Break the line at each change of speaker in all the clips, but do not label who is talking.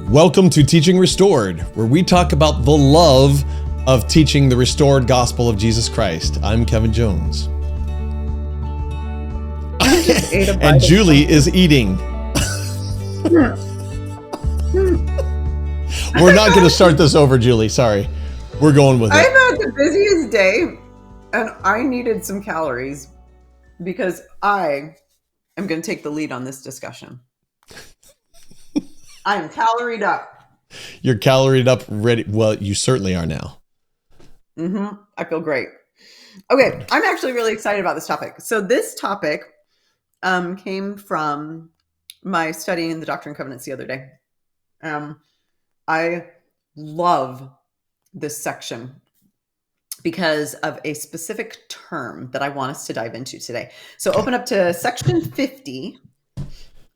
Welcome to Teaching Restored, where we talk about the love of teaching the restored gospel of Jesus Christ. I'm Kevin Jones. And Julie is eating. We're not going to start this over, Julie. Sorry. We're going with it.
I've had the busiest day, and I needed some calories because I am going to take the lead on this discussion. I am caloried up.
You're caloried up, ready. Well, you certainly are now.
I feel great. Okay, I'm actually really excited about this topic. So this topic came from my study in the Doctrine Covenants the other day. I love this section because of a specific term that I want us to dive into today. So open up to section 50,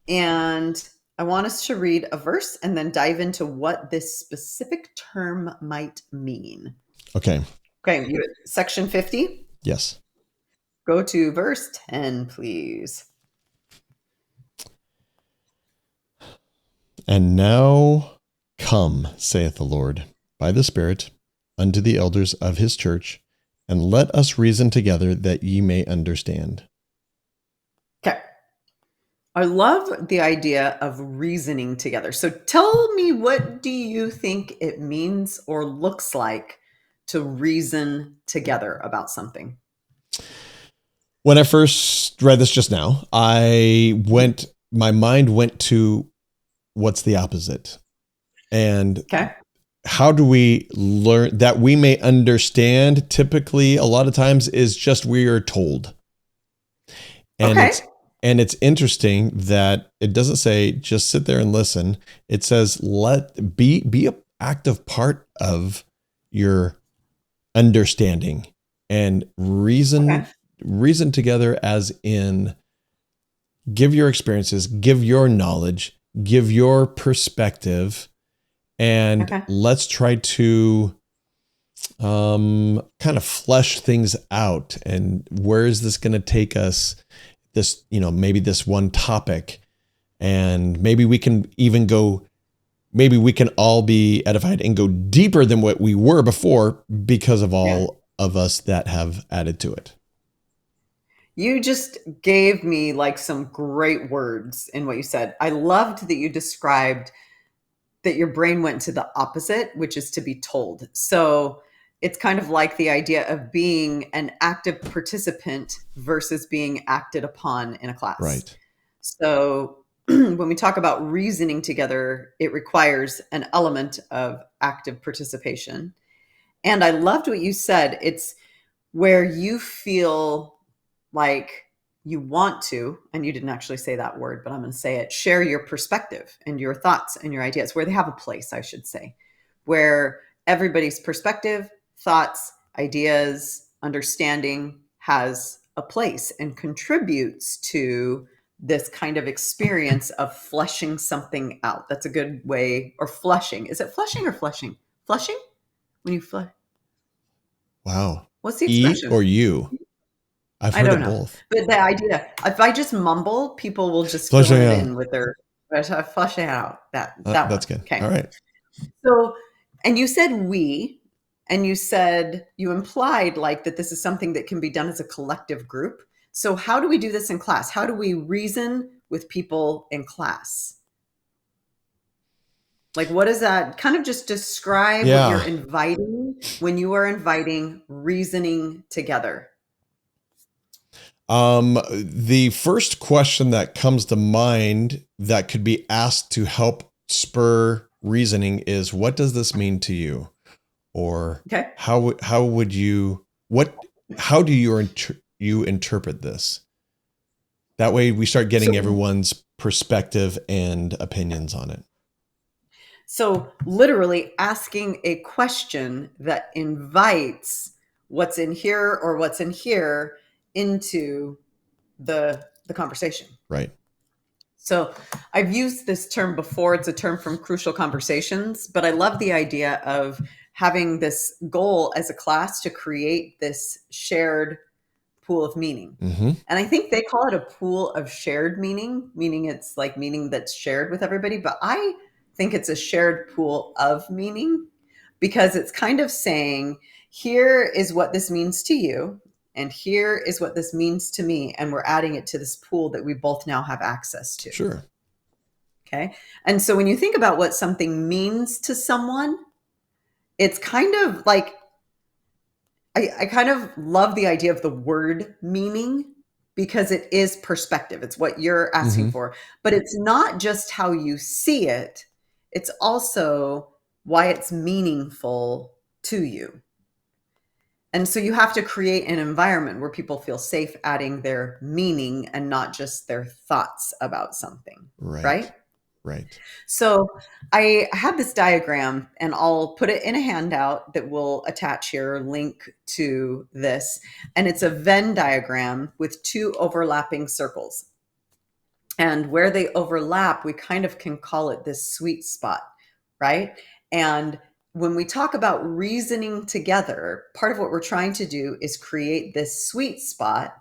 and I want us to read a verse and then dive into what this specific term might mean.
Okay,
section 50?
Yes.
Go to verse 10, please.
And now come, saith the Lord, by the Spirit, unto the elders of his church, and let us reason together that ye may understand.
Okay. I love the idea of reasoning together. So tell me, what do you think it means or looks like to reason together about something?
When I first read this just now, my mind went to what's the opposite? And how do we learn that we may understand? Typically, a lot of times is just we are told. And it's interesting that it doesn't say just sit there and listen. It says be an active part of your understanding and reason together, as in give your experiences, give your knowledge, give your perspective, and let's try to kind of flesh things out. And where is this going to take us? This, maybe this one topic, and maybe we can all be edified and go deeper than what we were before because of all of us that have added to it.
You just gave me like some great words in what you said. I loved that you described that your brain went to the opposite, which is to be told. So it's kind of like the idea of being an active participant versus being acted upon in a class.
Right.
So when we talk about reasoning together, it requires an element of active participation. And I loved what you said. It's where you feel like you want to, and you didn't actually say that word, but I'm going to say it, share your perspective and your thoughts and your ideas, where they have a place, I should say, where everybody's perspective, thoughts, ideas, understanding has a place and contributes to this kind of experience of fleshing something out. That's a good way, or fleshing. Is it fleshing or fleshing? Fleshing? When you flesh.
Wow.
What's the expression?
E or you? I've heard of both.
But the idea, if I just mumble, people will just fill it in with their fleshing out. That's
good.
Okay.
All right.
So, and you said we, and you implied like that this is something that can be done as a collective group. So how do we do this in class? How do we reason with people in class? Like, what is that? Kind of just describe what you're inviting when you are inviting reasoning together.
The first question that comes to mind that could be asked to help spur reasoning is, what does this mean to you? Or how do you interpret this? That way we start getting everyone's perspective and opinions on it.
So literally asking a question that invites what's in here or what's in here into the conversation.
Right.
So I've used this term before. It's a term from Crucial Conversations, but I love the idea of having this goal as a class to create this shared pool of meaning. And I think they call it a pool of shared meaning, meaning it's like meaning that's shared with everybody. But I think it's a shared pool of meaning, because it's kind of saying, here is what this means to you, and here is what this means to me. And we're adding it to this pool that we both now have access to.
Sure.
Okay. And so when you think about what something means to someone, it's kind of like, I kind of love the idea of the word meaning, because it is perspective. It's what you're asking for, but it's not just how you see it. It's also why it's meaningful to you. And so you have to create an environment where people feel safe adding their meaning and not just their thoughts about something. Right?
Right.
So I have this diagram, and I'll put it in a handout that we'll attach here, link to this. And it's a Venn diagram with two overlapping circles. And where they overlap, we kind of can call it this sweet spot, right? And when we talk about reasoning together, part of what we're trying to do is create this sweet spot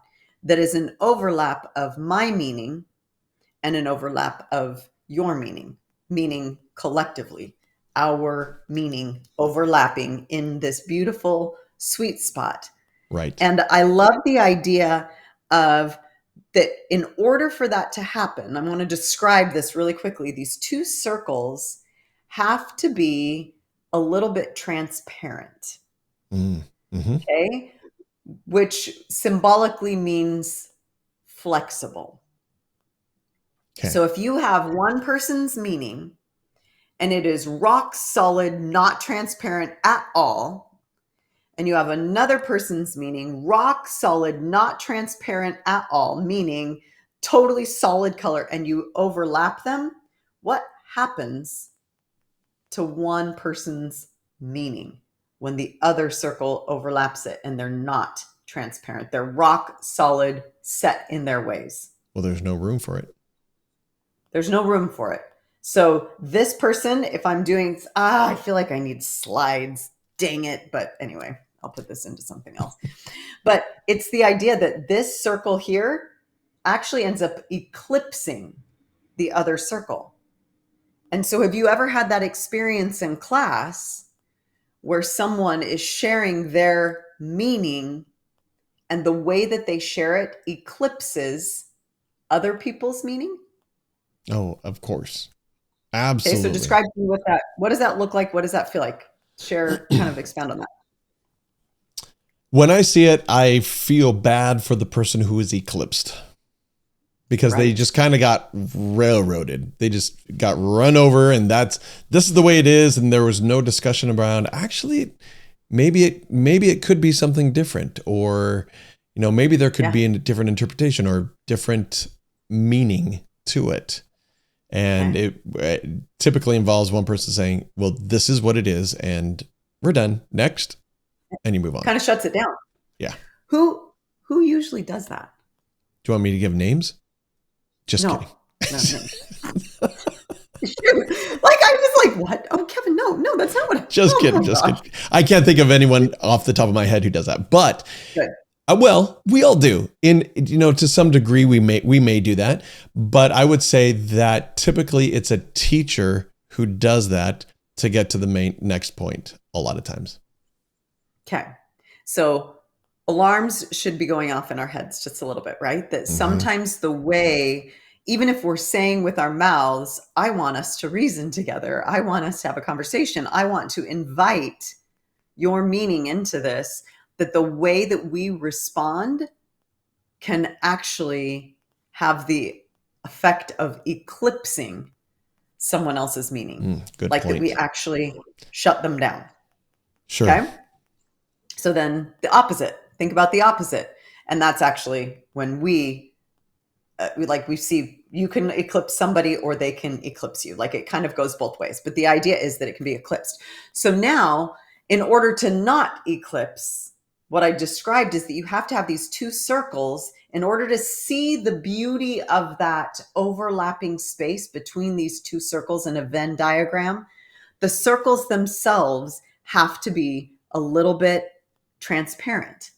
that is an overlap of my meaning and an overlap of your meaning, meaning collectively, our meaning overlapping in this beautiful sweet spot.
Right.
And I love the idea of that. In order for that to happen, I'm going to describe this really quickly. These two circles have to be a little bit transparent. Okay. Which symbolically means flexible. Okay. So if you have one person's meaning and it is rock solid, not transparent at all, and you have another person's meaning, rock solid, not transparent at all, meaning totally solid color, and you overlap them, what happens to one person's meaning when the other circle overlaps it and they're not transparent? They're rock solid, set in their ways.
Well, there's no room for it.
There's no room for it. So this person, if I'm doing, I feel like I need slides, dang it. But anyway, I'll put this into something else. But it's the idea that this circle here actually ends up eclipsing the other circle. And so have you ever had that experience in class where someone is sharing their meaning and the way that they share it eclipses other people's meaning?
Oh, of course. Absolutely.
Okay, so describe to me what does that look like? What does that feel like? Share, kind of expand on that.
When I see it, I feel bad for the person who is eclipsed, because they just kind of got railroaded. They just got run over, and this is the way it is. And there was no discussion around, actually, maybe it could be something different, or, maybe there could be a different interpretation or different meaning to it. And it typically involves one person saying, well, this is what it is, and we're done. Next. And you move on.
Kind of shuts it down.
Yeah.
Who usually does that?
Do you want me to give names? Just kidding.
No. Like, I was like, what? Oh, Kevin, no, that's not what.
Just kidding. I can't think of anyone off the top of my head who does that. But well, we all do. To some degree, we may do that. But I would say that typically it's a teacher who does that to get to the next point a lot of times. Okay.
So alarms should be going off in our heads just a little bit, right? That sometimes the way, even if we're saying with our mouths, I want us to reason together, I want us to have a conversation, I want to invite your meaning into this, that the way that we respond can actually have the effect of eclipsing someone else's meaning.
Good
like
point.
That we actually shut them down.
Sure.
Okay. So then the opposite, think about the opposite. And that's actually when we see you can eclipse somebody or they can eclipse you. Like, it kind of goes both ways, but the idea is that it can be eclipsed. So now, in order to not eclipse, what I described is that you have to have these two circles in order to see the beauty of that overlapping space between these two circles in a Venn diagram. The circles themselves have to be a little bit transparent.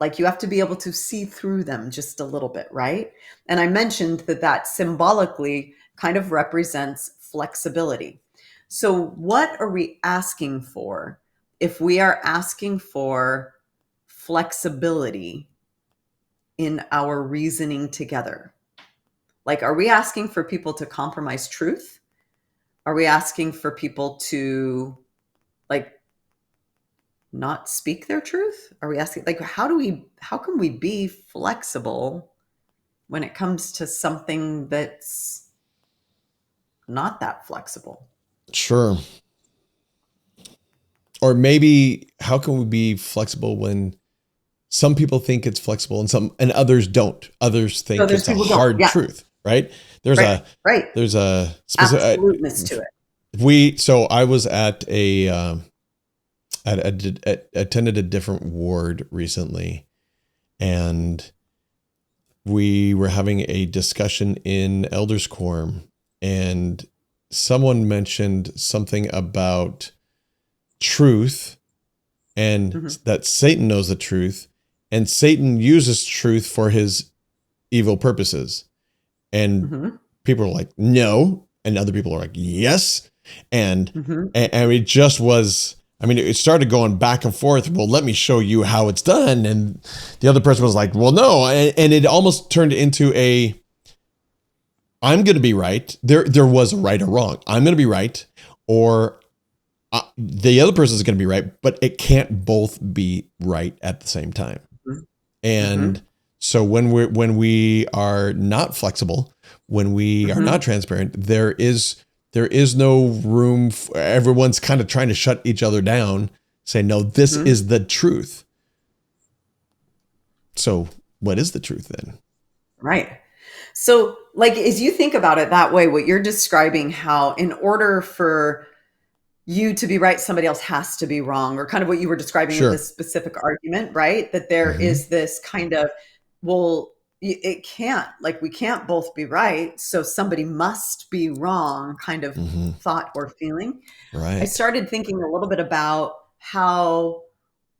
Like, you have to be able to see through them just a little bit, right? And I mentioned that symbolically kind of represents flexibility. So what are we asking for if we are asking for flexibility in our reasoning together? Like, are we asking for people to compromise truth? Are we asking for people to, like, not speak their truth? Are we asking, like, how can we be flexible when it comes to something that's not that flexible?
Sure. Or maybe how can we be flexible when some people think it's flexible and others don't? Others
So
think
there's
it's a
people don't.
hard
Yeah.
truth, right? There's
Right.
a
Right.
there's a specific
Absoluteness to it.
so I was at attended a different ward recently, and we were having a discussion in elders quorum, and someone mentioned something about truth and that Satan knows the truth, and Satan uses truth for his evil purposes. And people are like, no. And other people are like, yes. And it just was, I mean, it started going back and forth. Well, let me show you how it's done. And the other person was like, well, no. And it almost turned into I'm going to be right. There was a right or wrong. I'm going to be right, or the other person is going to be right, but it can't both be right at the same time. And so when we are not flexible, when we are not transparent, there is no room. Everyone's kind of trying to shut each other down, say, no, this is the truth. So what is the truth then?
Right. So, like, as you think about it that way, what you're describing, how in order for you to be right, somebody else has to be wrong, or kind of what you were describing with this specific argument, right? That there is this kind of, well, it can't, like, we can't both be right, so somebody must be wrong kind of thought or feeling.
Right.
I started thinking a little bit about how,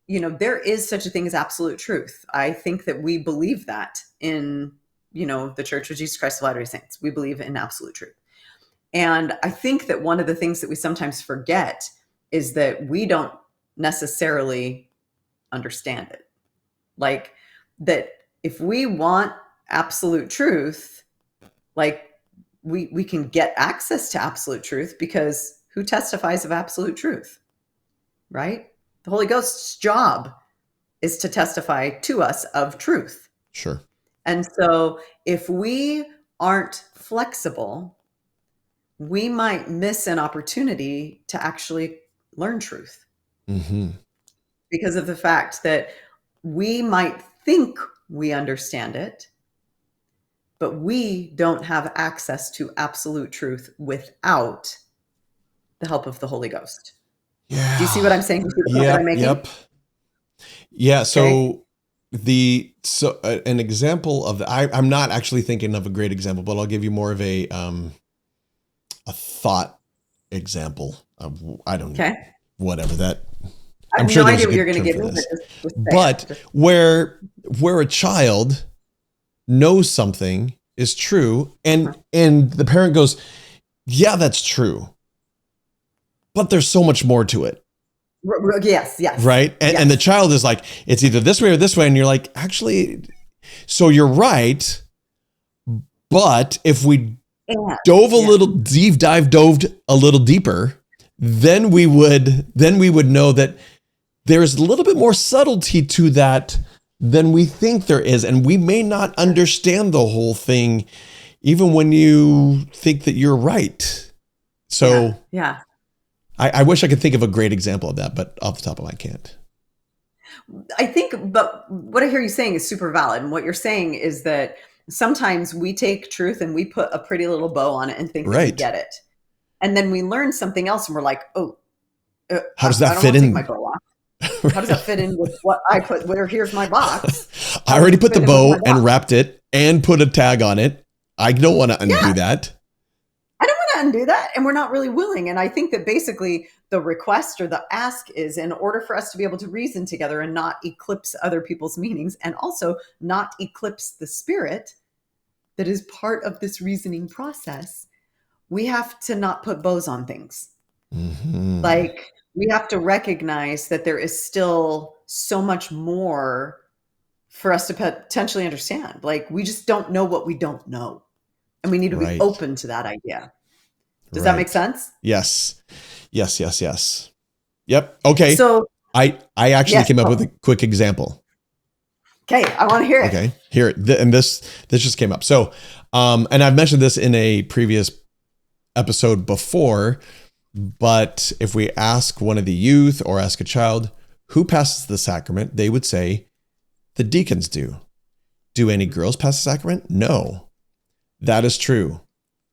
there is such a thing as absolute truth. I think that we believe that in, the Church of Jesus Christ of Latter-day Saints. We believe in absolute truth. And I think that one of the things that we sometimes forget is that we don't necessarily understand it. Like, that if we want absolute truth, like, we can get access to absolute truth, because who testifies of absolute truth, right? The Holy Ghost's job is to testify to us of truth.
Sure.
And so if we aren't flexible, we might miss an opportunity to actually learn truth, because of the fact that we might think we understand it, but we don't have access to absolute truth without the help of the Holy Ghost.
Yeah.
Do you see what I'm saying? Do you see the point that I'm making?
Yep. Yeah. So an example of I'm not actually thinking of a great example, but I'll give you more of a thought example of, I don't know, whatever that.
I have no idea what you're going to give me,
but where a child knows something is true, and the parent goes, yeah, that's true, but there's so much more to it.
Yes.
Right. And the child is like, it's either this way or this way. And you're like, actually, so you're right. But if we dove a little deeper, then we would know that there's a little bit more subtlety to that than we think there is. And we may not understand the whole thing, even when you think that you're right. So
yeah.
I wish I could think of a great example of that, but off the top of my head, I can't.
I think, but what I hear you saying is super valid. And what you're saying is that sometimes we take truth and we put a pretty little bow on it and think that we get it. And then we learn something else and we're like, oh,
how does that fit in?
My bow off. How does that fit in with what I put? Here's my box.
I already put the bow and wrapped it and put a tag on it. I don't want to undo that.
I don't want to undo that. And we're not really willing. And I think that basically the request or the ask is, in order for us to be able to reason together and not eclipse other people's meanings, and also not eclipse the spirit that is part of this reasoning process, we have to not put bows on things.
Mm-hmm.
Like, we have to recognize that there is still so much more for us to potentially understand. Like, we just don't know what we don't know. And we need to be
Right.
open to that idea. Does that make
Right.
sense?
Yes. Yes. Yes. Yes. Yep. Okay.
So,
I actually
yes.
came up with a
Oh,
quick example.
okay. I want to hear it.
Okay. Here, and this just came up. So, and I've mentioned this in a previous episode before, but if we ask one of the youth or ask a child who passes the sacrament, they would say the deacons do. Do any girls pass the sacrament? No. That is true.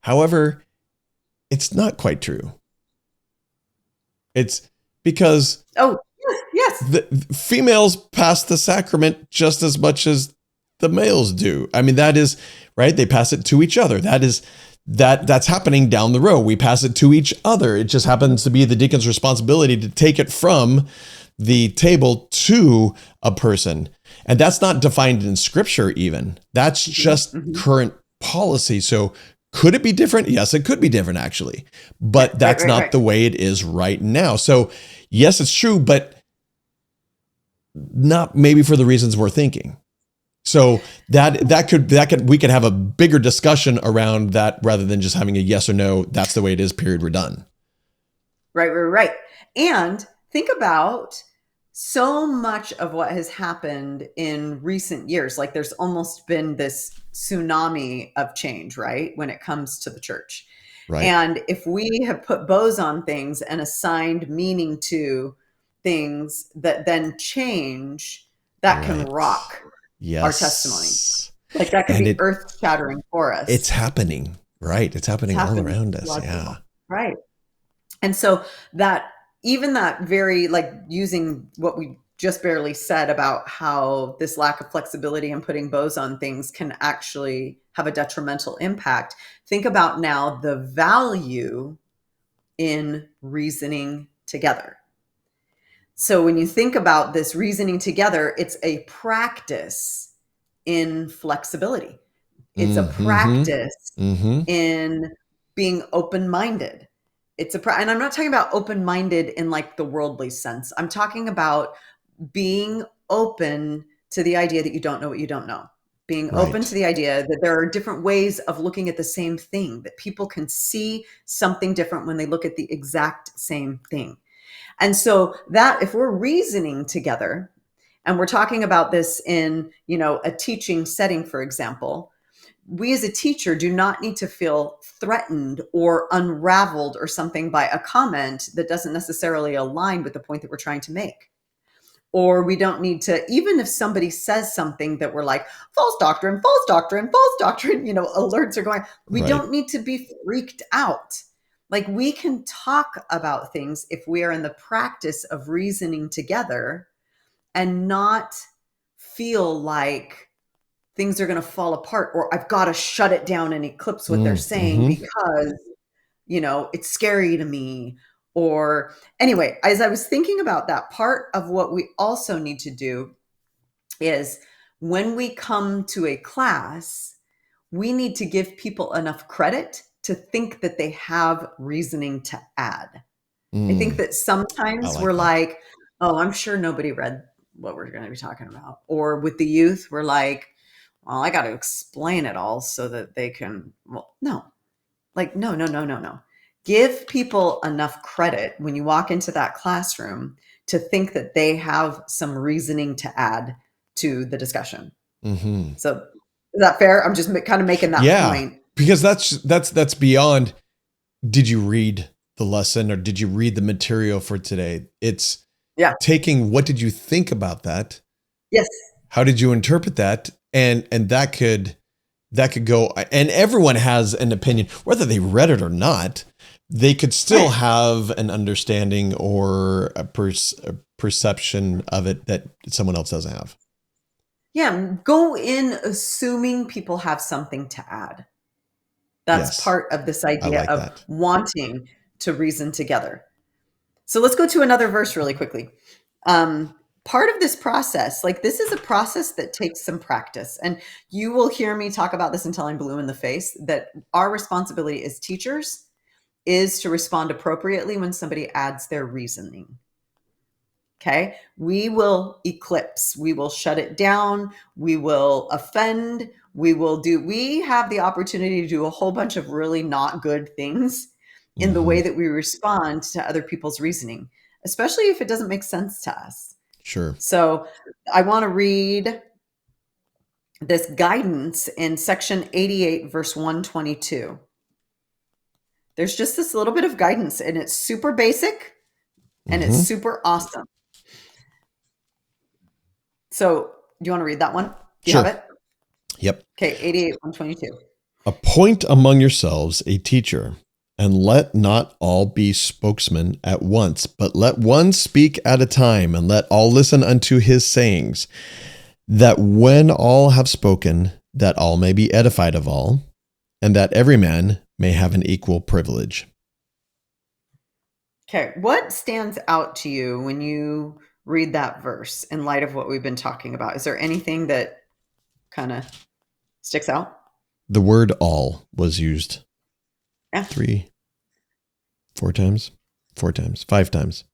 However, it's not quite true. It's because
Oh, yes. Yes.
the females pass the sacrament just as much as the males do. I mean, that is right. They pass it to each other. That's happening down the road. We pass it to each other. It just happens to be the deacon's responsibility to take it from the table to a person. And that's not defined in scripture even. That's just
Mm-hmm.
current policy. So could it be different? Yes, it could be different actually.
Yeah.
But
Right.
that's
Right.
not
Right.
the way it is right now. So yes, it's true, but not maybe for the reasons we're thinking. So that could we could have a bigger discussion around that rather than just having a yes or no. That's the way it is. Period. We're done.
Right. Right. Right. And think about so much of what has happened in recent years. Like, there's almost been this tsunami of change, right? When it comes to the church.
Right.
And if we have put bows on things and assigned meaning to things that then change, that can
Right.
rock our testimony.
Yes.
Like, that could
And
be earth shattering for
it's
us.
happening. Right. It's
It's
happening all
happened
around
to a
us.
lot of
Yeah.
people. Right. And so that, even that very, like, using what we just barely said about how this lack of flexibility and putting bows on things can actually have a detrimental impact. Think about now the value in reasoning together. So when you think about this reasoning together, it's a practice in flexibility. It's a
Mm-hmm.
practice
Mm-hmm.
in being open-minded. And I'm not talking about open-minded in like the worldly sense. I'm talking about being open to the idea that you don't know what you don't know. Being open to
Right.
the idea that there are different ways of looking at the same thing, that people can see something different when they look at the exact same thing. And so that if we're reasoning together and we're talking about this in, a teaching setting, for example, we as a teacher do not need to feel threatened or unraveled or something by a comment that doesn't necessarily align with the point that we're trying to make. Or we don't need to, even if somebody says something that we're like, false doctrine, false doctrine, false doctrine, alerts are going, we
Right.
don't need to be freaked out. Like, we can talk about things if we are in the practice of reasoning together and not feel like things are going to fall apart, or I've got to shut it down and eclipse what they're saying
Mm-hmm.
because, it's scary to me. Or anyway, as I was thinking about that, part of what we also need to do is when we come to a class, we need to give people enough credit to think that they have reasoning to add. I think
Mm.
that
I
sometimes we're
like that.
like, oh, I'm sure nobody read what we're going to be talking about. Or with the youth, we're like, well, I got to explain it all so that they can, well, no, like, no, no, no, no, no. Give people enough credit when you walk into that classroom to think that they have some reasoning to add to the discussion.
Mm-hmm.
So is that fair? I'm just kind of making that
Yeah.
point.
Because that's beyond did you read the lesson or did you read the material for today? It's
Yeah.
taking what did you think about that?
Yes.
How did you interpret that? And that could go, and everyone has an opinion whether they read it or not. They could still
Right.
have an understanding or a perception of it that someone else doesn't have.
Yeah. Go in assuming people have something to add. That's
Yes,
part of this
I
idea
like
of
that.
wanting to reason together. So let's go to another verse really quickly. part of this process, like this is a process that takes some practice. And you will hear me talk about this until I'm blue in the face, that our responsibility as teachers is to respond appropriately when somebody adds their reasoning. Okay. We will eclipse, we will shut it down, we will offend, we have the opportunity to do a whole bunch of really not good things in the way that we respond to other people's reasoning, especially if it doesn't make sense to us.
Sure.
So I want to read this guidance in section 88, verse 122. There's just this little bit of guidance, and it's super basic and it's super awesome. So do you want to read that one? Do you
Sure.
have it?
Yep.
Okay, 88, 122.
Appoint among yourselves a teacher, and let not all be spokesmen at once, but let one speak at a time, and let all listen unto his sayings, that when all have spoken, that all may be edified of all, and that every man may have an equal privilege.
Okay, what stands out to you when you read that verse in light of what we've been talking about? Is there anything that kind of sticks out?
The word all was used 3, 4 times, 5 times.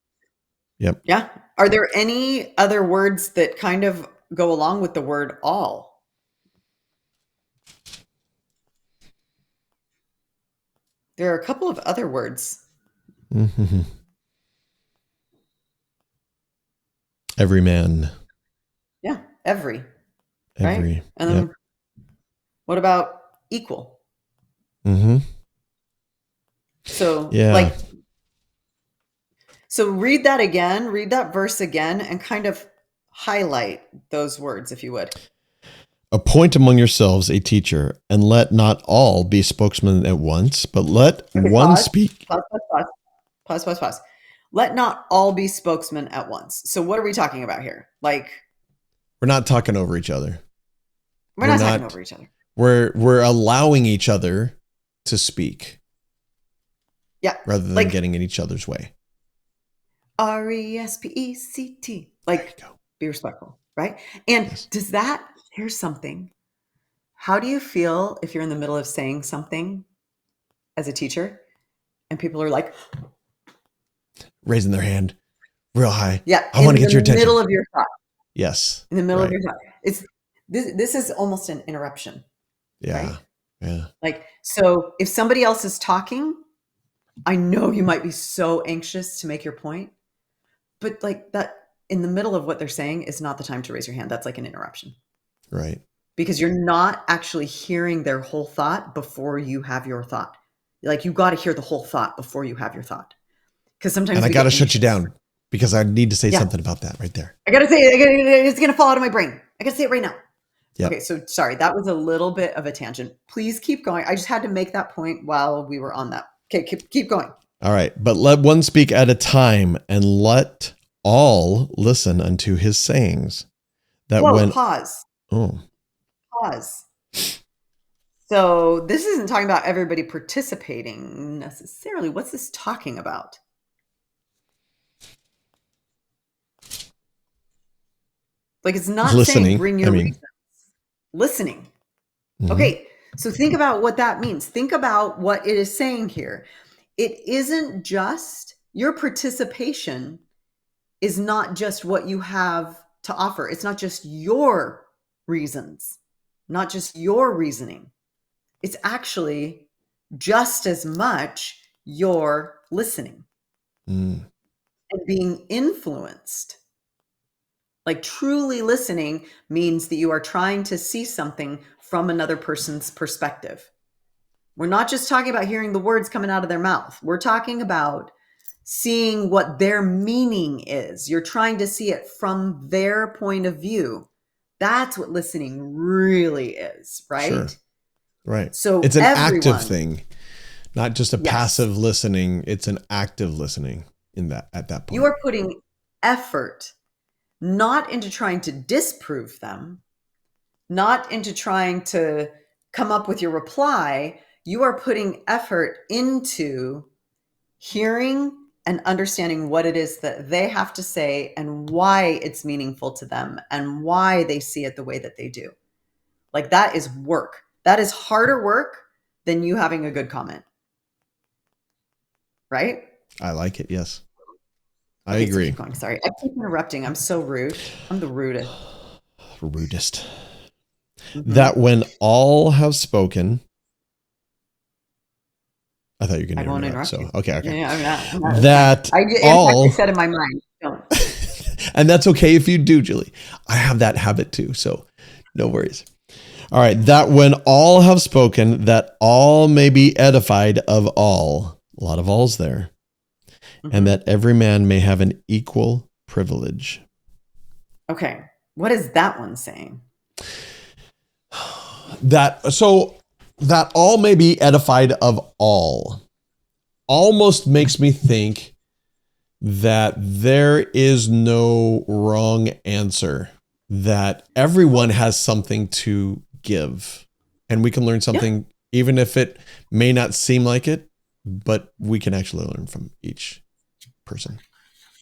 Yep.
Yeah. Are there any other words that kind of go along with the word all? There are a couple of other words.
Mm-hmm. Every man.
Yeah, every.
Every.
Right? And then what about equal? So so read that again, read that verse again, and kind of highlight those words, if you would.
Appoint among yourselves a teacher, and let not all be spokesmen at once, but let one speak.
Pause. Let not all be spokesmen at once. So what are we talking about here? Like,
we're not talking over each other.
We're not talking over each other.
We're allowing each other to speak.
Yeah.
Rather than getting in each other's way.
RESPECT. Like, be respectful, right? And does that, here's something. How do you feel if you're in the middle of saying something as a teacher and people are like
raising their hand real high?
Yeah.
I want to get your attention.
In the middle of your thought.
Yes.
In the middle of your thought. This is almost an interruption.
Yeah.
Right?
Yeah.
Like, so if somebody else is talking, I know you might be so anxious to make your point, but like that in the middle of what they're saying is not the time to raise your hand. That's like an interruption.
Right.
Because you're not actually hearing their whole thought before you have your thought. Like, you got to hear the whole thought before you have your thought. Because sometimes
and I got to shut you down because I need to say something about that right there.
I got to say it. It's going to fall out of my brain. I got to say it right now.
Yep.
Okay. So sorry, that was a little bit of a tangent. Please keep going. I just had to make that point while we were on that. Okay. Keep going.
All right. But let one speak at a time, and let all listen unto his sayings.
Pause.
Oh.
Pause. So this isn't talking about everybody participating necessarily. What's this talking about? Like, it's not saying bring your reasons. Listening. Mm-hmm. Okay. So think about what that means. Think about what it is saying here. It isn't just your participation is not just what you have to offer. It's not just your reasons, not just your reasoning. It's actually just as much your listening and being influenced. Like, truly listening means that you are trying to see something from another person's perspective. We're not just talking about hearing the words coming out of their mouth. We're talking about seeing what their meaning is. You're trying to see it from their point of view. That's what listening really is, right?
Sure. Right.
So
it's an active thing, not just a passive listening. It's an active listening at that point.
You are putting effort, not into trying to disprove them, not into trying to come up with your reply. You are putting effort into hearing and understanding what it is that they have to say and why it's meaningful to them and why they see it the way that they do. Like, that is work. That is harder work than you having a good comment. Right?
I like it. Yes. I
Okay, so
agree.
keep going. Sorry. I keep interrupting. I'm so rude. I'm the rudest.
Rudest. That when all have spoken, I thought you were going to interrupt. So, okay.
Yeah, I'm not,
that
in
all.
fact, I said in my mind, don't.
And that's okay if you do, Julie. I have that habit too. So no worries. All right. That when all have spoken, that all may be edified of all. A lot of alls there.
Mm-hmm.
And that every man may have an equal privilege.
Okay. What is that one saying?
That all may be edified of all almost makes me think that there is no wrong answer, that everyone has something to give, and we can learn something, even if it may not seem like it, but we can actually learn from each person.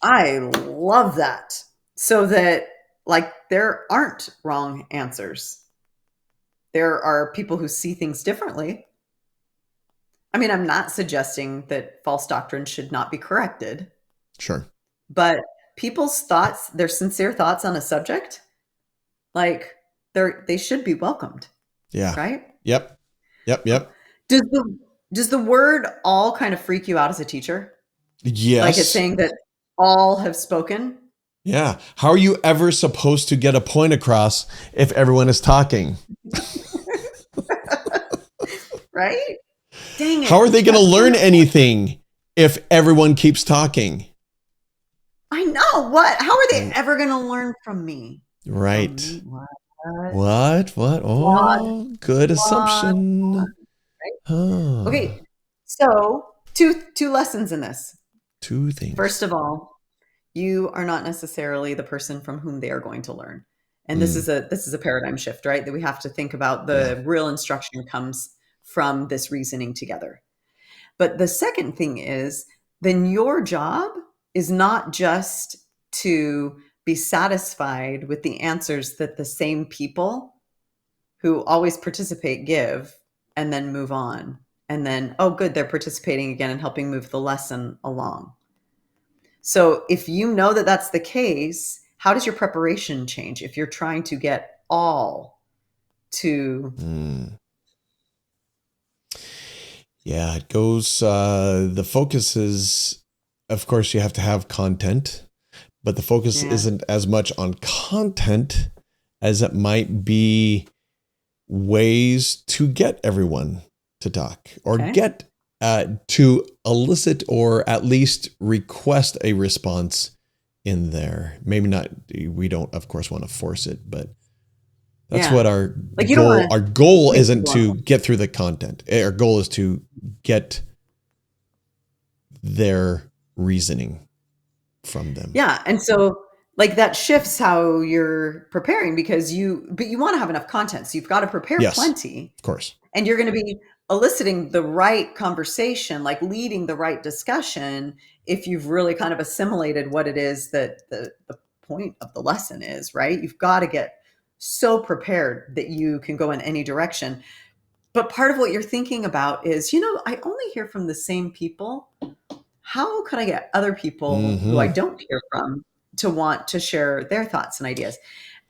I love that. So that, like, there aren't wrong answers. There are people who see things differently. I mean, I'm not suggesting that false doctrine should not be corrected.
Sure.
But people's thoughts, their sincere thoughts on a subject, like, they should be welcomed.
Yeah.
Right?
Yep.
Does the word all kind of freak you out as a teacher?
Yes.
Like, it's saying that all have spoken?
Yeah. How are you ever supposed to get a point across if everyone is talking?
Right? Dang it.
How are they going to learn anything if everyone keeps talking?
I know. What? How are they ever going to learn from me?
Right.
From me?
What? Oh, good assumption.
Right?
Huh.
Okay. So, two lessons in this.
Two things.
First of all, you are not necessarily the person from whom they are going to learn. And this is a paradigm shift, right? That we have to think about. The real instruction comes from this reasoning together. But the second thing is, then your job is not just to be satisfied with the answers that the same people who always participate give and then move on. And then, oh, good, they're participating again and helping move the lesson along. So if you know that that's the case, how does your preparation change if you're trying to get all to...
Yeah, it goes, the focus is, of course, you have to have content, but the focus isn't as much on content as it might be ways to get everyone to talk, or get to elicit or at least request a response in there. Maybe not, we don't, of course, want to force it, but that's what our goal. Our goal isn't to get through the content. Our goal is to get their reasoning from them.
Yeah. And so, like, that shifts how you're preparing, because you want to have enough content. So you've got to prepare plenty.
Of course.
And you're going to be eliciting the right conversation, like leading the right discussion, if you've really kind of assimilated what it is that the point of the lesson is, right? You've got to get so prepared that you can go in any direction. But part of what you're thinking about is, I only hear from the same people. How could I get other people who I don't hear from to want to share their thoughts and ideas?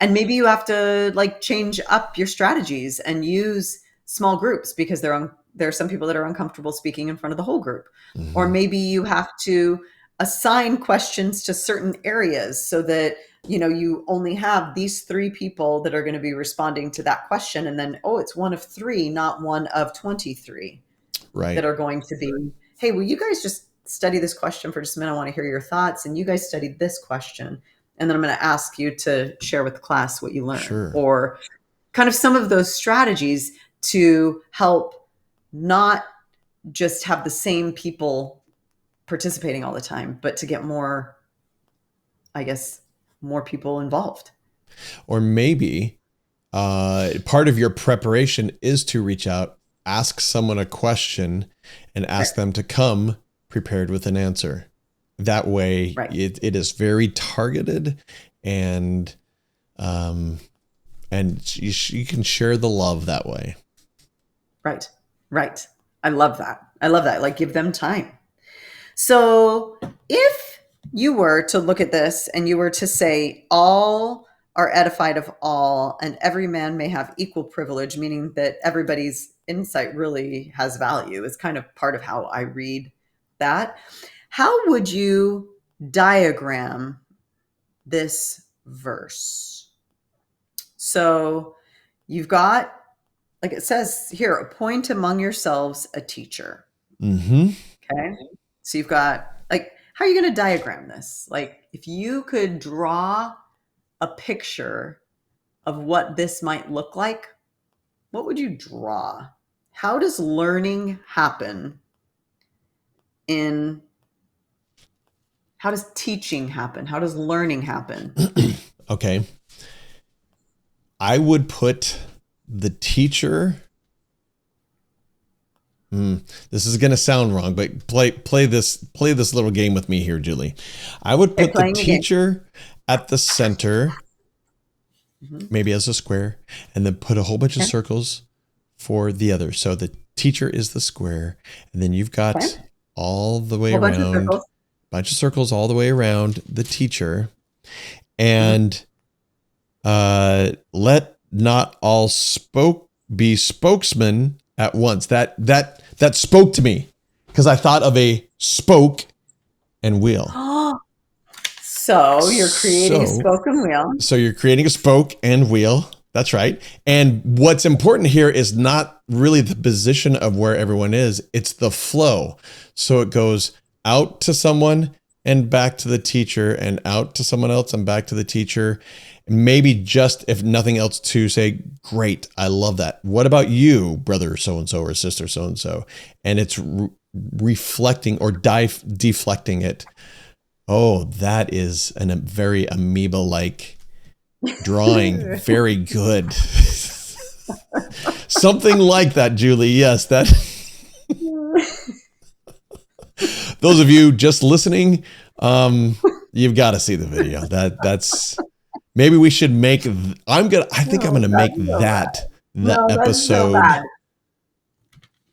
And maybe you have to, like, change up your strategies and use small groups, because there are some people that are uncomfortable speaking in front of the whole group. Or maybe you have to assign questions to certain areas so that, you only have these 3 people that are going to be responding to that question. And then, it's one of 3, not one of 23, that are going to be, hey, will you guys just study this question for just a minute? I want to hear your thoughts. And you guys studied this question. And then I'm going to ask you to share with the class what you learned.
Sure.
Or kind of some of those strategies to help not just have the same people participating all the time, but to get more people involved.
Or maybe part of your preparation is to reach out, ask someone a question, and ask them to come prepared with an answer. That way,
Right.
it is very targeted, and you can share the love that way.
Right. Right. I love that. I love that. Like, give them time. So if you were to look at this and you were to say all are edified of all and every man may have equal privilege, meaning that everybody's insight really has value, is kind of part of how I read that. How would you diagram this verse? So you've got, like it says here, appoint among yourselves a teacher.
Mm-hmm.
Okay. So you've got, like, how are you going to diagram this? Like, if you could draw a picture of what this might look like, what would you draw? How does learning happen how does teaching happen? How does learning happen?
Okay. I would put the teacher. This is going to sound wrong, but play this little game with me here, Julie. I would put the teacher at the center, maybe as a square, and then put a whole bunch of circles for the other. So the teacher is the square, and then you've got all the way around, bunch of circles all the way around the teacher, and let not all be spokesmen at once. That spoke to me because I thought of a spoke and wheel.
So you're creating a spoke and wheel.
So you're creating a spoke and wheel. That's right. And what's important here is not really the position of where everyone is. It's the flow. So it goes out to someone and back to the teacher, and out to someone else and back to the teacher. Maybe just, if nothing else, to say, great, I love that. What about you, brother so-and-so or sister so-and-so? And it's reflecting or deflecting it. Oh, that is a very amoeba-like drawing. Very good. Something like that, Julie. Yes, that. Those of you just listening, you've got to see the video. That's maybe we should make. I think I'm gonna make that episode.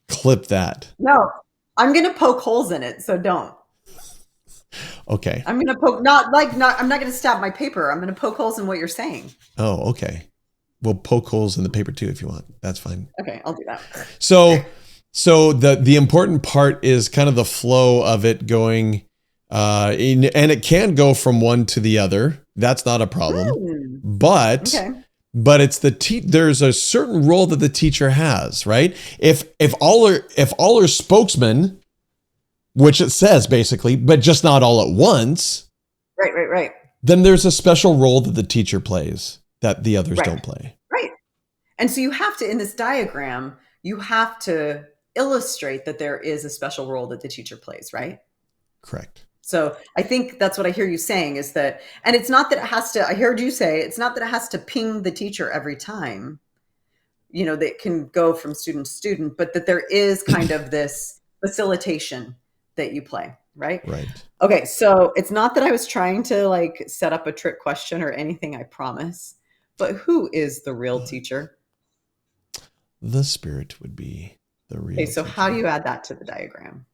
Clip that.
No, I'm gonna poke holes in it, so don't.
Okay.
I'm gonna poke I'm not gonna stab my paper. I'm gonna poke holes in what you're saying.
Oh, okay. We'll poke holes in the paper too if you want. That's fine.
Okay, I'll do that.
So the important part is kind of the flow of it going, and it can go from one to the other. That's not a problem. But it's there's a certain role that the teacher has, right? If all are spokesmen, which it says basically, but just not all at once.
Right.
Then there's a special role that the teacher plays that the others don't play.
Right. And so you have to, in this diagram, you have to illustrate that there is a special role that the teacher plays, right?
Correct.
So I think that's what I hear you saying is that, and it's not that it has to, I heard you say, it's not that it has to ping the teacher every time, that can go from student to student, but that there is kind of this facilitation that you play, right?
Right.
Okay. So it's not that I was trying to set up a trick question or anything, I promise, but who is the real teacher?
The Spirit would be the real teacher.
So how do you add that to the diagram?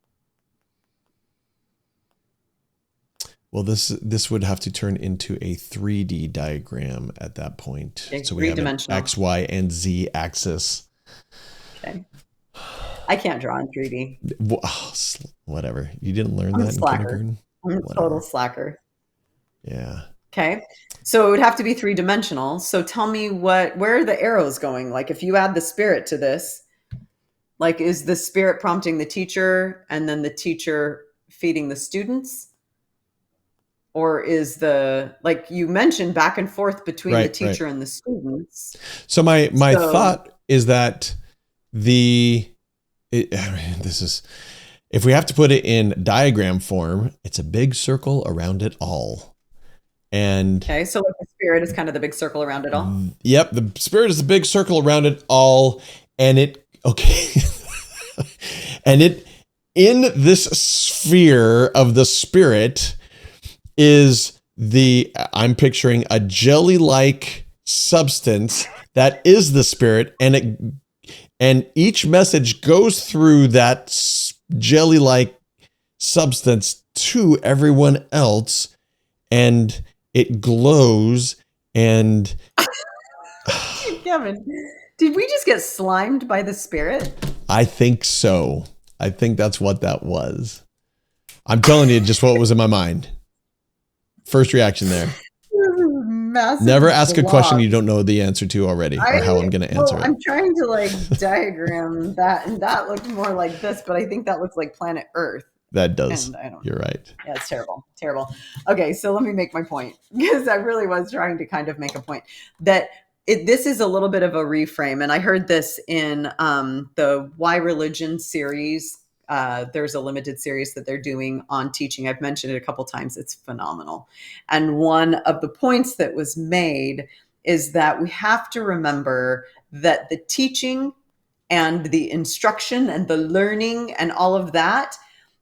Well, this would have to turn into a 3D diagram at that point.
Okay,
so we have an X, Y, and Z axis.
Okay. I can't draw in 3D.
Whatever. You didn't learn that in kindergarten?
I'm a total slacker.
Yeah.
Okay. So it would have to be 3-dimensional. So tell me where are the arrows going? Like if you add the Spirit to this, is the Spirit prompting the teacher and then the teacher feeding the students? Or is you mentioned back and forth between the teacher and the students.
So my thought is that if we have to put it in diagram form, it's a big circle around it all. And
okay, so the Spirit is kind of the big circle around it all.
Yep, the Spirit is the big circle around it all, and it in this sphere of the spirit is I'm picturing a jelly-like substance that is the spirit, and each message goes through that jelly-like substance to everyone else, and it glows. And
Kevin, did we just get slimed by the spirit?
I think so. I think that's what that was. I'm telling you just what was in my mind. First reaction there.
Massive
Never ask a question
blob.
you don't know the answer to already, or how I'm going to answer it.
I'm trying to like diagram that, and that looked more like this, but I think that looks like planet Earth.
That does.
And I don't.
You're right.
Yeah, it's terrible. Terrible. Okay, so let me make my point, because I really was trying to kind of make a point that this is a little bit of a reframe. And I heard this in the Why Religion series. There's a limited series that they're doing on teaching. I've mentioned it a couple times. It's phenomenal. And one of the points that was made is that we have to remember that the teaching and the instruction and the learning and all of that,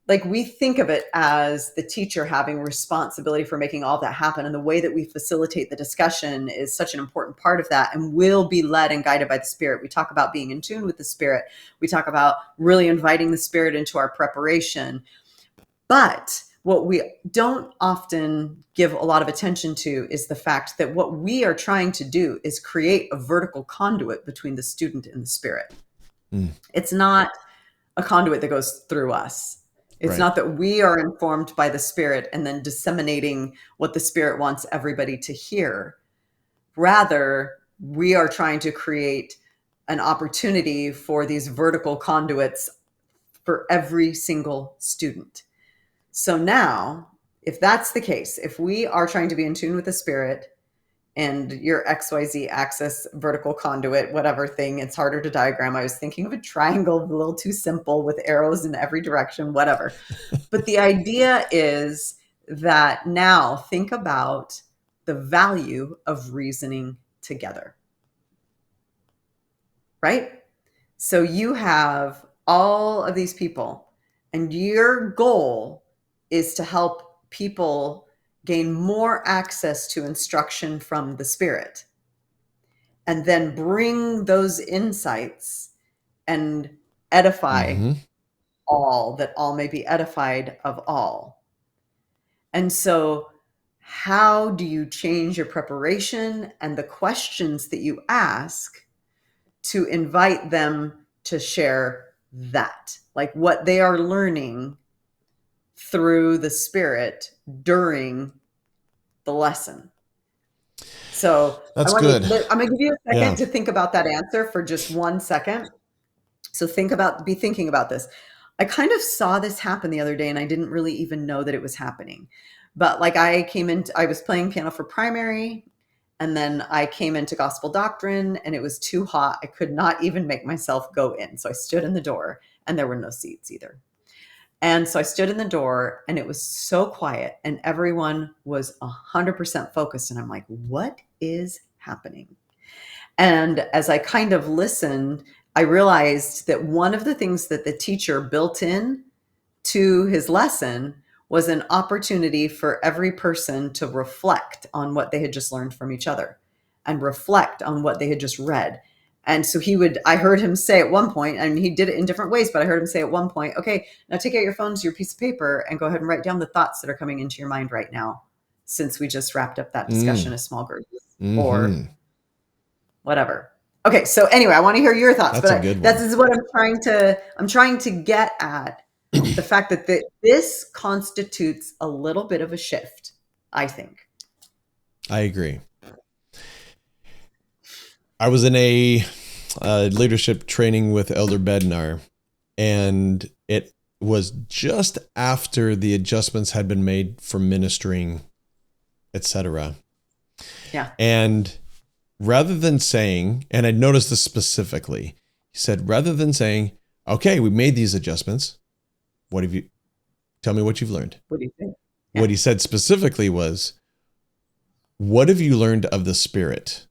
like, we think of it as the teacher having responsibility for making all that happen. And the way that we facilitate the discussion is such an important part of that, and will be led and guided by the Spirit. We talk about being in tune with the Spirit. We talk about really inviting the Spirit into our preparation. But what we don't often give a lot of attention to is the fact that what we are trying to do is create a vertical conduit between the student and the Spirit. It's not a conduit that goes through us. It's not that we are informed by the Spirit and then disseminating what the Spirit wants everybody to hear. Rather, we are trying to create an opportunity for these vertical conduits for every single student. So now, if that's the case, if we are trying to be in tune with the Spirit, and your XYZ axis vertical conduit, whatever thing, it's harder to diagram. I was thinking of a triangle, a little too simple with arrows in every direction, whatever. But the idea is that now think about the value of reasoning together, right? So you have all of these people, and your goal is to help people gain more access to instruction from the Spirit, and then bring those insights and edify all, that all may be edified of all. And so how do you change your preparation and the questions that you ask to invite them to share that, like what they are learning through the Spirit during the lesson? So
That's good.
I'm going to give you a second to think about that answer for just 1 second. So be thinking about this. I kind of saw this happen the other day, and I didn't really even know that it was happening. But like, I was playing piano for primary, and then I came into gospel doctrine, and it was too hot. I could not even make myself go in. So I stood in the door, and there were no seats either. And so I stood in the door, and it was so quiet, and everyone was 100% focused. And I'm like, what is happening? And as I kind of listened, I realized that one of the things that the teacher built in to his lesson was an opportunity for every person to reflect on what they had just learned from each other, and reflect on what they had just read. And so I heard him say at one point, and he did it in different ways, but I heard him say at one point, okay, now take out your phones, your piece of paper, and go ahead and write down the thoughts that are coming into your mind right now, since we just wrapped up that discussion as small groups, or whatever. Okay, so anyway, I want to hear your thoughts.
That's a good one.
That is what I'm trying to get at, the fact that this constitutes a little bit of a shift, I think.
I agree. I was in a leadership training with Elder Bednar, and it was just after the adjustments had been made for ministering, etc.
Yeah.
And rather than saying, and I noticed this specifically, he said, rather than saying, okay, we made these adjustments, tell me what you've learned.
What do you think? Yeah.
What he said specifically was, what have you learned of the Spirit?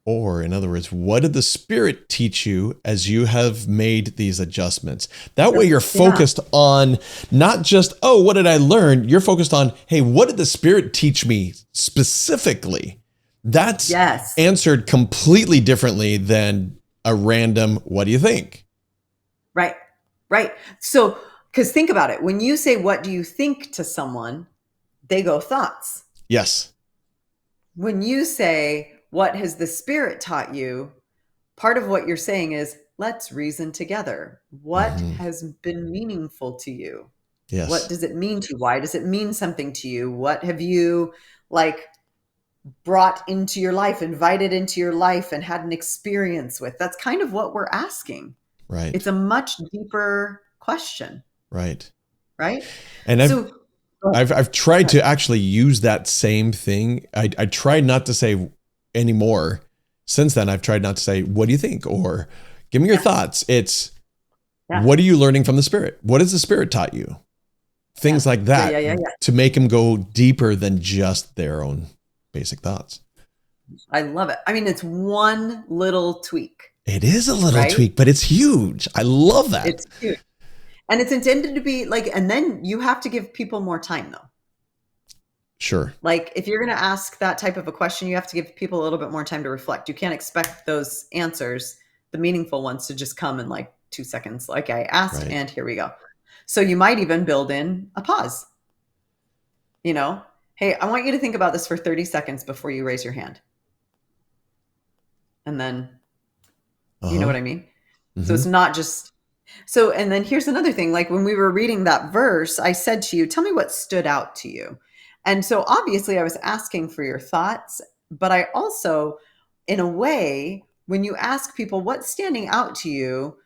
Or, in other words, what did the Spirit teach you as you have made these adjustments? That way you're
Yeah.
focused on not just, oh, what did I learn? You're focused on, hey, what did the Spirit teach me specifically? That's
Yes.
answered completely differently than a random, what do you think?
Right. Right. So, because think about it. When you say, what do you think to someone, they go thoughts.
Yes.
When you say, what has the Spirit taught you? Part of what you're saying is, let's reason together. What
Mm-hmm.
has been meaningful to you? What
Yes.
does it mean to you? Why does it mean something to you? What have you like brought into your life, invited into your life, and had an experience with? That's kind of what we're asking. It's
Right.
a much deeper question,
Right.
right?
And
So, go
I've tried
ahead.
to actually use that same thing. I tried not to say anymore. Since then, I've tried not to say, what do you think? Or give me your
Yeah,
thoughts. It's,
yeah,
what are you learning from the Spirit? What has the Spirit taught you?
yeah,
Things like
yeah,
that
yeah, yeah, yeah.
to make them go deeper than just their own basic thoughts.
I love it. I mean, it's one little tweak,
It is a little
right?
tweak, but it's huge. I love that.
It's huge. And it's intended to be like, and then you have to give people more time though.
Sure.
Like if you're going to ask that type of a question, you have to give people a little bit more time to reflect. You can't expect those answers, the meaningful ones, to just come in like 2 seconds. Like I asked,
Right.
and here we go. So you might even build in a pause, you know? Hey, I want you to think about this for 30 seconds before you raise your hand. And then, you know
Uh-huh.
what I mean? So
Mm-hmm.
it's not just so, and then here's another thing. Like when we were reading that verse, I said to you, tell me what stood out to you. And so obviously I was asking for your thoughts, but I also, in a way, when you ask people what's standing out to you,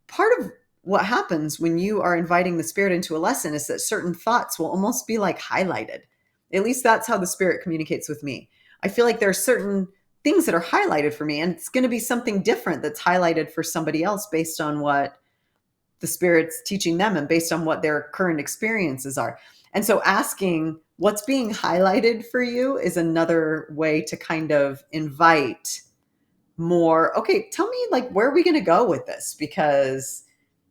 part of what happens when you are inviting the Spirit into a lesson is that certain thoughts will almost be like highlighted. At least that's how the Spirit communicates with me. I feel like there are certain things that are highlighted for me, and it's going to be something different that's highlighted for somebody else based on what the Spirit's teaching them and based on what their current experiences are. And so asking what's being highlighted for you is another way to kind of invite more. Okay, tell me, like, where are we going to go with this? Because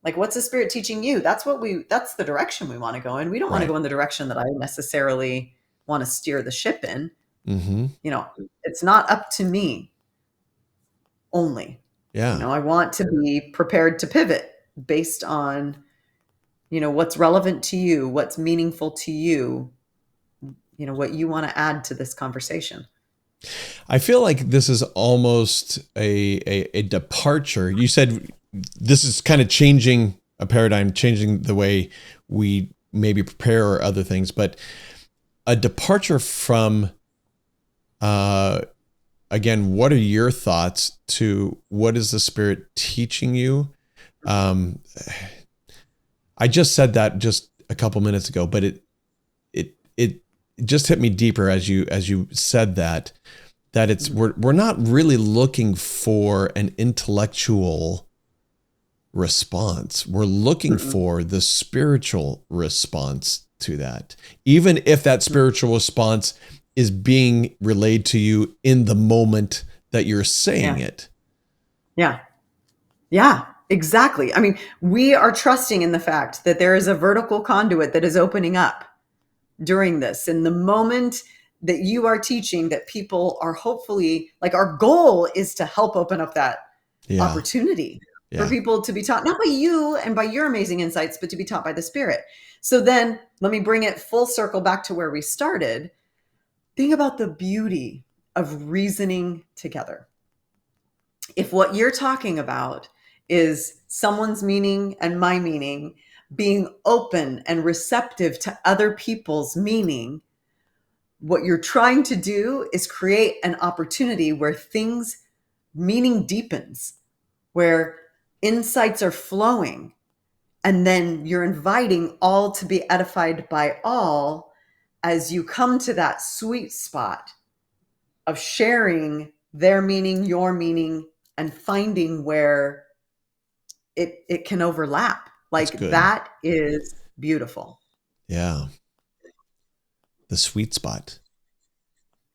like, what's the Spirit teaching you? That's the direction we want to go in. We don't want to
Right.
go in the direction that I necessarily want to steer the ship in.
Mm-hmm.
You know, it's not up to me only. You
Yeah.
know, I want to be prepared to pivot based on, you know, what's relevant to you, what's meaningful to you, you know, what you want to add to this conversation.
I feel like this is almost a departure. You said this is kind of changing a paradigm, changing the way we maybe prepare or other things, but a departure from, uh, again, what are your thoughts to what is the Spirit teaching you? Um, I just said that just a couple minutes ago, but it just hit me deeper as you said that it's we're not really looking for an intellectual response. We're looking
Mm-mm.
for the spiritual response to that. Even if that spiritual response is being relayed to you in the moment that you're saying
Yeah.
it.
Yeah. Yeah. Exactly. I mean, we are trusting in the fact that there is a vertical conduit that is opening up during this. In the moment that you are teaching, that people are hopefully like, our goal is to help open up that
Yeah.
opportunity for
Yeah.
people to be taught, not by you and by your amazing insights, but to be taught by the Spirit. So then let me bring it full circle back to where we started. Think about the beauty of reasoning together. If what you're talking about is someone's meaning and my meaning, being open and receptive to other people's meaning, what you're trying to do is create an opportunity where things, meaning deepens, where insights are flowing, and then you're inviting all to be edified by all as you come to that sweet spot of sharing their meaning, your meaning, and finding where it can overlap.
That's
Like
good.
that is beautiful.
Yeah. The sweet spot.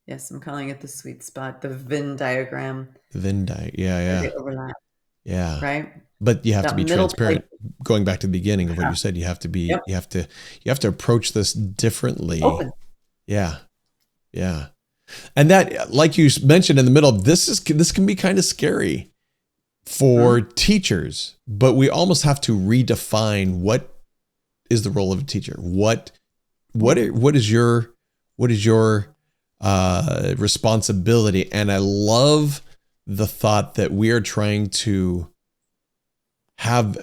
Yes, I'm calling it the sweet spot, the Venn diagram,
The Venn diagram. Yeah,
where
yeah,
they overlap,
yeah.
right?
But you have to
That
be
middle place.
transparent. Going back to the beginning of what
Yeah.
you said, you have to be,
Yep.
you have to approach this differently.
Open.
Yeah, yeah. And that, like you mentioned in the middle, this can be kind of scary for
Mhm.
teachers, but we almost have to redefine what is the role of a teacher. What is your responsibility? And I love the thought that we are trying to tap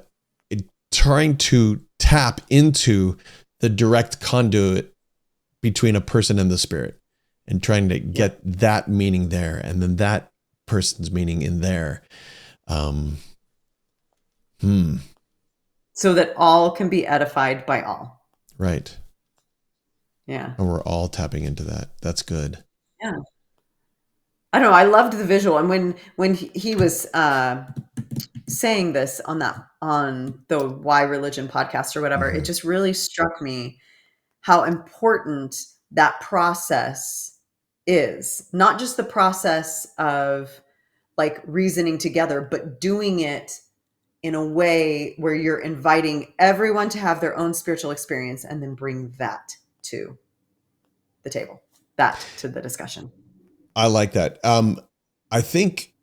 into the direct conduit between a person and the spirit, and trying to get that meaning there, and then that person's meaning in there.
So that all can be edified by all.
Right.
Yeah.
And we're all tapping into that. That's good.
Yeah. I don't know. I loved the visual. And when he was saying this on the Why Religion podcast or whatever, it just really struck me how important that process is. Not just the process of like reasoning together, but doing it in a way where you're inviting everyone to have their own spiritual experience and then bring that to the table, that to the discussion.
I like that. I think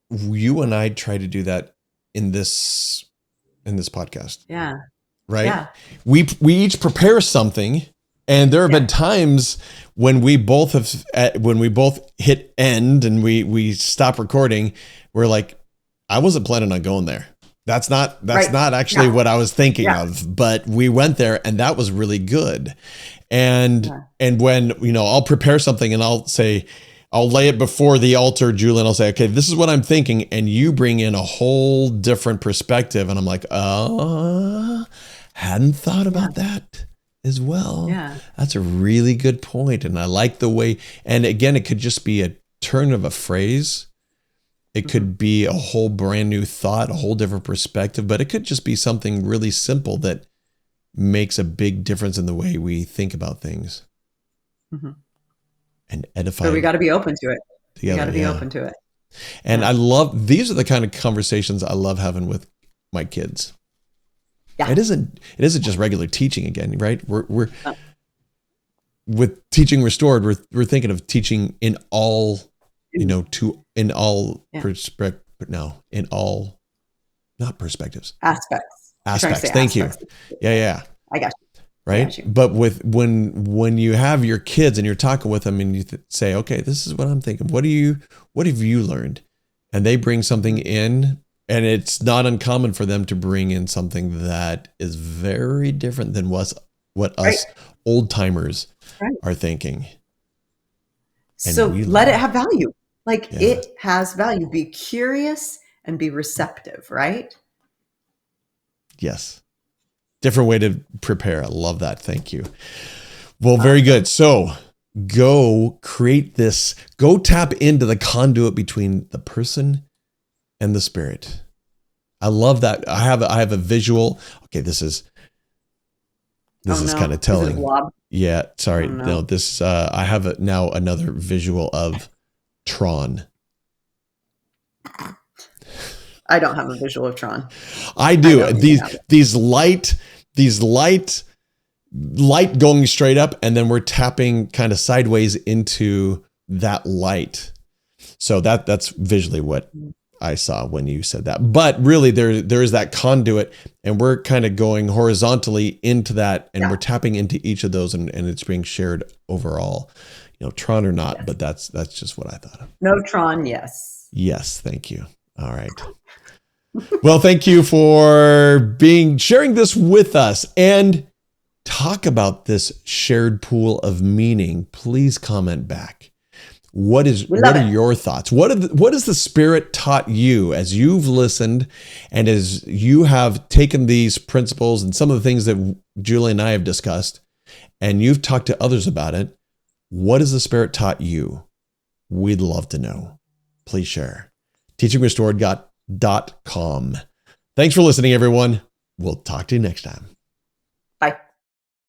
you and I try to do that in this podcast,
Yeah.
right?
Yeah.
We each prepare something, and there have been times when we both hit end and we stop recording. We're like, I wasn't planning on going there. That's not actually what I was thinking of, but we went there, and that was really good. And when, I'll prepare something and I'll lay it before the altar, Julian. I'll say, okay, this is what I'm thinking. And you bring in a whole different perspective. And I'm like, hadn't thought about that as well.
Yeah.
That's a really good point. And I like the way, and again, it could just be a turn of a phrase. It could be a whole brand new thought, a whole different perspective, but it could just be something really simple that makes a big difference in the way we think about things. And edify.
So we got to be open to it.
Together,
we got to be open to it.
And I love, these are the kind of conversations I love having with my kids. Yeah. It isn't just regular teaching again, right? We're with Teaching Restored, we're thinking of teaching in all, in all perspective. No, in all, not perspectives.
Aspects.
Thank you. Yeah.
I got you.
Right. But when you have your kids and you're talking with them and you say, okay, this is what I'm thinking. What have you learned? And they bring something in, and it's not uncommon for them to bring in something that is very different than what us old timers are thinking. And
so let it have value. It has value. Be curious and be receptive, right?
Yes. Different way to prepare. I love that. Thank you. Well, very good. So go create this, go tap into the conduit between the person and the spirit. I love that. I have a visual. Okay. This is kind of telling. Yeah. Sorry. No, this, I have now another visual of Tron.
I don't have a visual of Tron.
I do. These light going straight up, and then we're tapping kind of sideways into that light. So that's visually what I saw when you said that. But really, there is that conduit, and we're kind of going horizontally into that, and we're tapping into each of those, and it's being shared overall. Tron or not, but that's just what I thought of.
No Tron, yes.
Yes, thank you. All right. Well, thank you for sharing this with us, and talk about this shared pool of meaning. Please comment back. What are your thoughts? What has the Spirit taught you as you've listened and as you have taken these principles and some of the things that Julie and I have discussed, and you've talked to others about it? What has the Spirit taught you? We'd love to know. Please share. TeachingRestored.com. Thanks for listening, everyone. We'll talk to you next time.